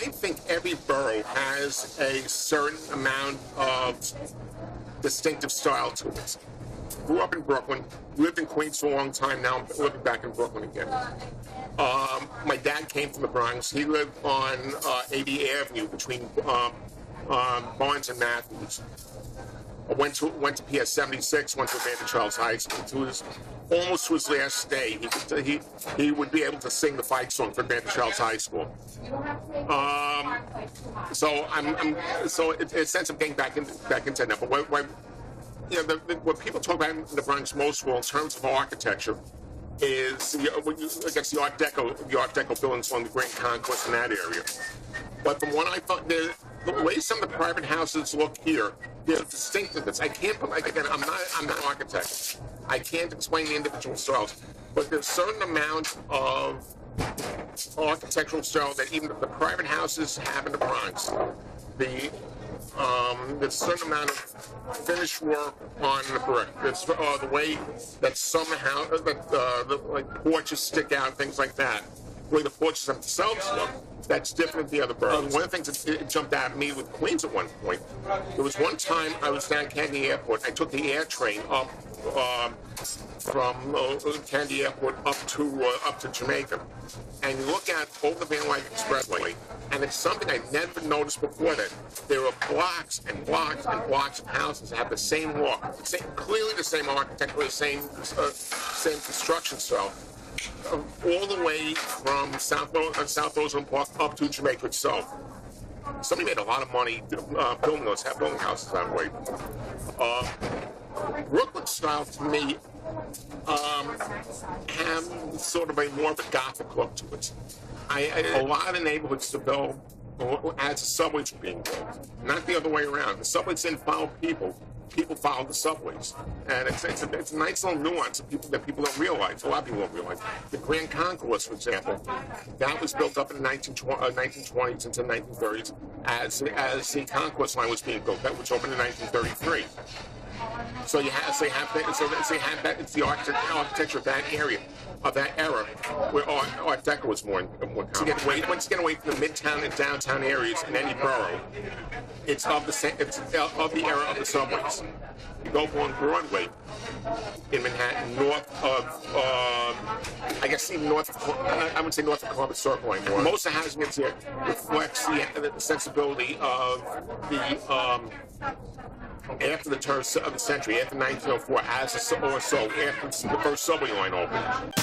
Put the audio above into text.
I think every borough has a certain amount of distinctive style to it. Grew up in Brooklyn, lived in Queens for a long time. Now I'm living back in Brooklyn again. My dad came from the Bronx. He lived on 80 Avenue between Barnes and Matthews. I went to PS 76, went to Evander Charles High School. Almost to his last day, he would be able to sing the fight song for Evander Charles High School. So it's a sense of getting back into that. But what people talk about in the Bronx most well in terms of architecture is the Art Deco buildings along the Grand Concourse in that area. But from what I thought, the way some of the private houses look here, there's distinctiveness. I can't put, again, I'm not an architect. I can't explain the individual styles, but there's a certain amount of architectural style that even the private houses have in the Bronx. There's a certain amount of finished work on the brick. It's the way that somehow like porches stick out, things like that. The way the porches themselves look, that's different than the other boroughs. One of the things that jumped out at me with Queens at one point, there was one time I was down Kennedy Airport. I took the air train up from Kennedy Airport up to Jamaica, and you look at over the Van Wyck Expressway, and it's something I never noticed before that there are blocks and blocks and blocks of houses that have the same look, clearly the same architecture, the same construction style, all the way from South Roseland Park up to Jamaica itself. Somebody made a lot of money building houses that way. Brooklyn style to me have sort of more of a Gothic look to it. A lot of the neighborhoods developed as the subways were being built, not the other way around. The subways didn't follow people. People followed the subways, and it's a nice little nuance that people don't realize. A lot of people don't realize. The Grand Concourse, for example, that was built up in the 1920s into the 1930s as the Concourse line was being built. That was opened in 1933. So it's the architecture of that area, of that era, where Art Deco was more common. Once you get away from the midtown and downtown areas in any borough, it's of the era of the subways. You go on Broadway in Manhattan, north of, I would say north of Columbus Circle anymore. Most of the housing that's here reflects the sensibility of the after the turn of the century, after 1904, after the first subway line opened.